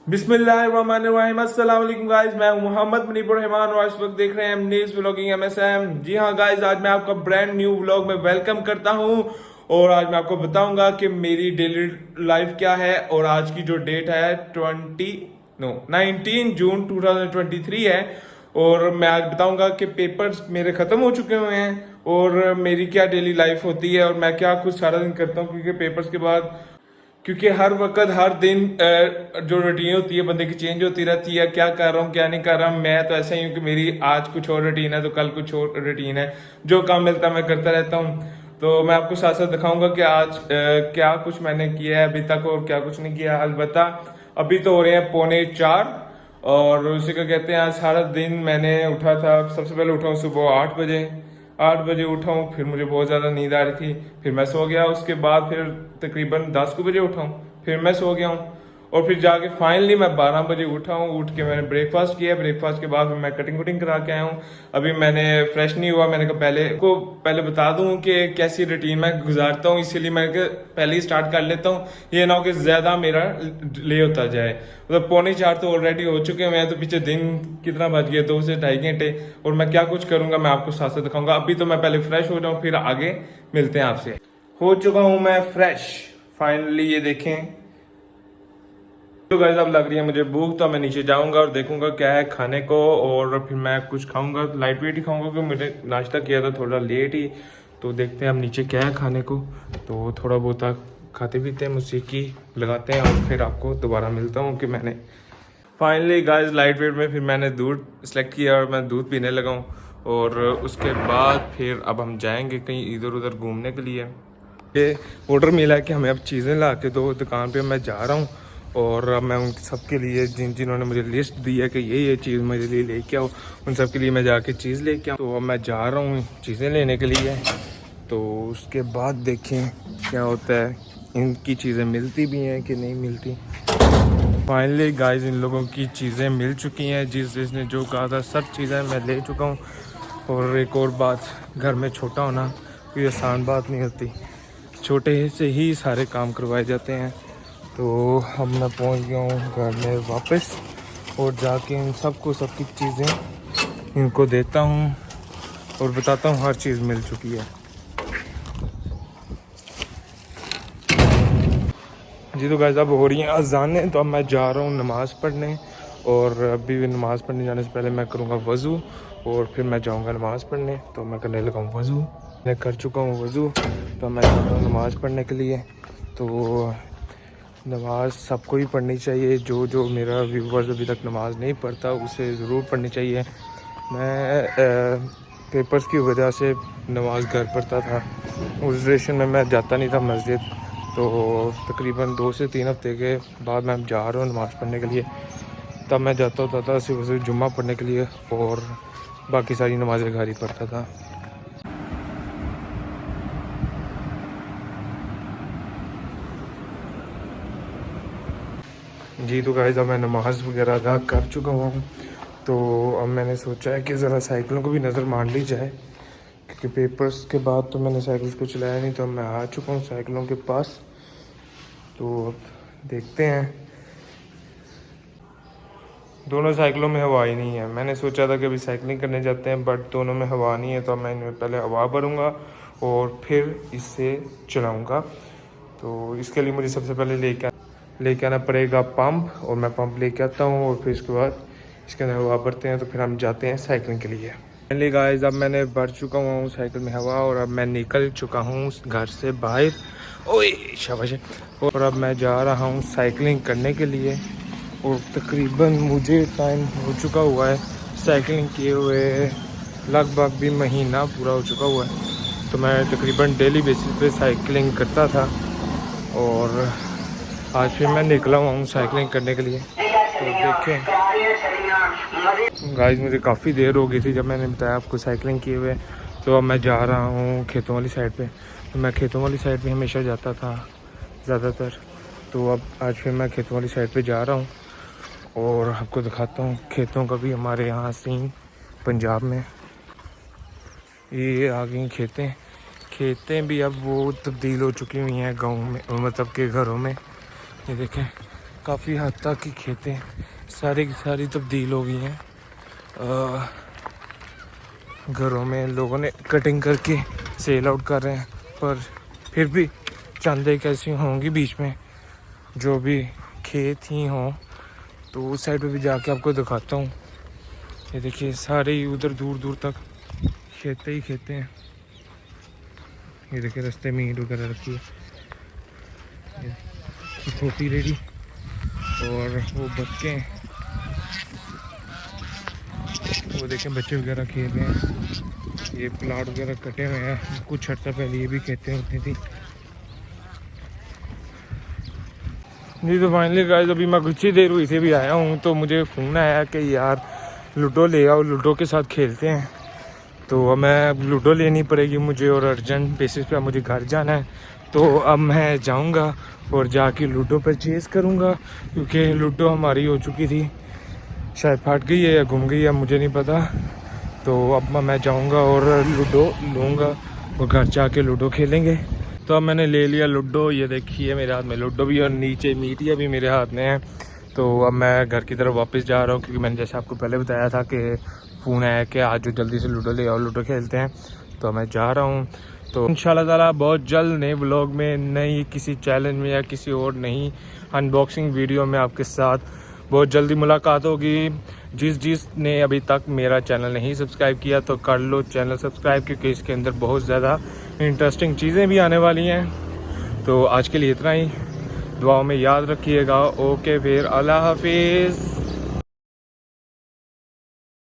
बिस्मिल्लाहिर्रहमानिर्रहीम। अस्सलाम वालेकुम गाइस, मैं हूं मोहम्मद मुनीबुर रहमान और इस वक्त देख रहे हैं नीज व्लॉगिंग एमएसएम। जी हाँ गाइस, आज मैं आपका ब्रांड न्यू व्लॉग में वेलकम करता हूं और आज मैं आपको बताऊंगा कि मेरी डेली लाइफ क्या है। और आज की जो डेट है 19 जून 2023 है। और मैं आज बताऊंगा कि पेपर्स मेरे ख़त्म हो चुके हुए हैं और मेरी क्या डेली लाइफ होती है और मैं क्या कुछ सारा दिन करता हूँ, क्योंकि पेपर्स के बाद क्योंकि हर वक्त हर दिन जो रूटीन होती है बंदे की चेंज होती रहती है। क्या कर रहा हूँ क्या नहीं कर रहा हूँ, मैं तो ऐसा ही हूँ कि मेरी आज कुछ और रूटीन है तो कल कुछ और रूटीन है। जो काम मिलता है मैं करता रहता हूँ। तो मैं आपको साथ साथ दिखाऊंगा कि आज क्या कुछ मैंने किया है अभी तक और क्या कुछ नहीं किया। अलबत्ता अभी तो हो रहे हैं 3:45 और उसी का कहते हैं आज सारा दिन मैंने उठा था। सबसे पहले उठा हूँ सुबह 8 बजे उठा हूँ, फिर मुझे बहुत ज़्यादा नींद आ रही थी, फिर मैं सो गया। उसके बाद फिर तकरीबन 10 बजे उठा हूँ, फिर मैं सो गया हूँ और फिर जाके फाइनली मैं 12 बजे उठा हूँ। उठ के मैंने ब्रेकफास्ट किया, ब्रेकफास्ट के बाद फिर मैं कटिंग वटिंग करा के आया हूँ। अभी मैंने फ्रेश नहीं हुआ। मैंने कहा पहले बता दूँ कि कैसी रूटीन मैं गुजारता हूँ, इसीलिए मैं पहले ही स्टार्ट कर लेता हूँ। ये ना हो कि ज़्यादा मेरा डिले होता जाए। मतलब 3:45 तो ऑलरेडी हो चुके हैं, तो पीछे दिन कितना बज गया, 2 से 2.5 घंटे। और मैं क्या कुछ करूंगा मैं आपको साथ साथ दिखाऊंगा। अभी तो मैं पहले फ्रेश हो जाऊं, फिर आगे मिलते हैं आपसे। हो चुका हूं मैं फ्रेश फाइनली, ये देखें। तो गाइस अब लग रही है मुझे भूख, तो मैं नीचे जाऊंगा और देखूंगा क्या है खाने को और फिर मैं कुछ खाऊंगा। लाइट वेट ही खाऊंगा क्योंकि मैंने नाश्ता किया था थोड़ा लेट ही। तो देखते हैं अब नीचे क्या है खाने को। तो थोड़ा बहुत खाते पीते हैं, मौसीकी लगाते हैं और फिर आपको दोबारा मिलता हूँ कि मैंने फाइनली गाइस लाइट वेट में फिर मैंने दूध सेलेक्ट किया और मैं दूध पीने लगा हूँ। और उसके बाद फिर अब हम जाएंगे कहीं इधर उधर घूमने के लिए। ये ऑर्डर मिला है कि हमें अब चीज़ें ला के दो दुकान पे। मैं जा रहा हूँ और अब मैं उन सबके लिए जिन्होंने मुझे लिस्ट दी है कि ये चीज़ मेरे लिए लेके आओ, उन सब के लिए मैं जाके चीज़ लेके आऊँ। तो अब मैं जा रहा हूँ चीज़ें लेने के लिए। तो उसके बाद देखें क्या होता है, इनकी चीज़ें मिलती भी हैं कि नहीं मिलती। फाइनली गाइस इन लोगों की चीज़ें मिल चुकी हैं, जिसने जो कहा था सब चीज़ें मैं ले चुका हूँ। और एक और बात, घर में छोटा होना कोई आसान बात नहीं होती, छोटे से ही सारे काम करवाए जाते हैं। तो अब मैं पहुँच गया हूँ घर में वापस और जाके इन सबको सबकी चीज़ें इनको देता हूँ और बताता हूँ हर चीज़ मिल चुकी है। जी तो गाइस अब हो रही हैं अज़ानें, तो अब मैं जा रहा हूँ नमाज़ पढ़ने। और अभी भी नमाज़ पढ़ने जाने से पहले मैं करूँगा वज़ू और फिर मैं जाऊँगा नमाज़ पढ़ने। तो मैं करने लगा हूँ वज़ू, मैं कर चुका हूँ वज़ू। तो मैं जा रहा हूँ नमाज़ पढ़ने के लिए। तो नमाज़ सबको ही पढ़नी चाहिए, जो मेरा व्यूवर्स अभी तक नमाज़ नहीं पढ़ता उसे ज़रूर पढ़नी चाहिए। मैं पेपर्स की वजह से नमाज़ घर पढ़ता था, उस ड्यूरेशन में मैं जाता नहीं था मस्जिद। तो तकरीबन 2 से 3 हफ्ते के बाद मैं जा रहा हूँ नमाज़ पढ़ने के लिए। तब मैं जाता होता था सिर्फ जुम्मा पढ़ने के लिए और बाकी सारी नमाज़ें घर ही पढ़ता था। जी तो गाइस अब मैं नमाज़ वगैरह अदा कर चुका हूँ। तो अब मैंने सोचा है कि ज़रा साइकिलों को भी नज़र मार ली जाए, क्योंकि पेपर्स के बाद तो मैंने साइकिल्स को चलाया नहीं। तो मैं आ चुका हूँ साइकिलों के पास। तो अब देखते हैं, दोनों साइकिलों में हवा ही नहीं है। मैंने सोचा था कि अभी साइकिलिंग करने जाते हैं, बट दोनों में हवा नहीं है। तो मैं इनमें पहले हवा भरूँगा और फिर इससे चलाऊँगा। तो इसके लिए मुझे सबसे पहले लेके आना पड़ेगा पंप, और मैं पंप लेके आता हूँ और फिर इसके बाद इसके अंदर हवा भरते हैं। तो फिर हम जाते हैं साइकिलिंग के लिए। फाइनली गाइस अब मैंने भर चुका हूँ साइकिल में हवा और अब मैं निकल चुका हूँ घर से बाहर। ओए शाबाश। और अब मैं जा रहा हूँ साइकिलिंग करने के लिए। और तकरीबन मुझे टाइम हो चुका हुआ है साइकिलिंग किए हुए, लगभग भी महीना पूरा हो चुका हुआ है। तो मैं तकरीबन डेली बेसिस पे साइकिलिंग करता था और आज फिर मैं निकला हुआ हूँ साइकिलिंग करने के लिए। तो देखें गाइस मुझे काफ़ी देर हो गई थी जब मैंने बताया आपको साइकिलिंग किए हुए। तो अब मैं जा रहा हूँ खेतों वाली साइड पे। तो मैं खेतों वाली साइड पे हमेशा जाता था ज़्यादातर। तो अब आज फिर मैं खेतों वाली साइड पे जा रहा हूँ और आपको दिखाता हूँ खेतों का भी हमारे यहाँ सीन पंजाब में। ये आ गई खेतें भी अब वो तब्दील हो चुकी हुई हैं गाँव में, मतलब के घरों में। ये देखें काफ़ी हद तक की खेतें सारी की सारी तब्दील हो गई हैं। घरों में लोगों ने कटिंग करके सेल आउट कर रहे हैं, पर फिर भी चंद एक ऐसी होंगी बीच में जो भी खेत ही हों। तो उस साइड पे भी जाके आपको दिखाता हूँ। ये देखिए सारे ही उधर दूर दूर तक खेते ही खेते हैं। ये देखिए रास्ते में ईंट वगैरह रखी है, ये छोटी रेडी और वो बच्चे, वो देखें बच्चे वगैरह खेल रहे हैं। ये प्लाट वगैरह कटे हुए हैं, कुछ अर्सा पहले ये भी खेते होती थी। जी तो फाइनली गाइस अभी मैं कुछ ही देर हुई से भी आया हूँ, तो मुझे फ़ोन आया कि यार लूडो ले आओ, लूडो के साथ खेलते हैं। तो अब मैं लूडो लेनी पड़ेगी मुझे और अर्जेंट बेसिस पे मुझे घर जाना है। तो अब मैं जाऊंगा और जाके लूडो परचेज़ करूंगा, क्योंकि लूडो हमारी हो चुकी थी, शायद फट गई है या घूम गई है, मुझे नहीं पता। तो अब मैं जाऊंगा और लूडो लूँगा और घर जाके लूडो खेलेंगे। तो अब मैंने ले लिया लूडो, ये देखिए मेरे हाथ में लूडो भी और नीचे मीटिया भी मेरे हाथ में है। तो अब मैं घर की तरफ वापस जा रहा हूँ, क्योंकि मैंने जैसे आपको पहले बताया था कि फ़ोन आया कि आज जो जल्दी से लूडो ले आओ, लूडो खेलते हैं। तो मैं जा रहा हूँ। तो इंशाल्लाह ताला बहुत जल्द नए व्लॉग में, नई किसी चैलेंज में या किसी और नई अनबॉक्सिंग वीडियो में आपके साथ बहुत जल्दी मुलाकात होगी। जिसने अभी तक मेरा चैनल नहीं सब्सक्राइब किया तो कर लो चैनल सब्सक्राइब, क्योंकि इसके अंदर बहुत ज़्यादा इंटरेस्टिंग चीज़ें भी आने वाली हैं। तो आज के लिए इतना ही, दुआओं में याद रखिएगा। ओके फिर, अल्लाह हाफिज़।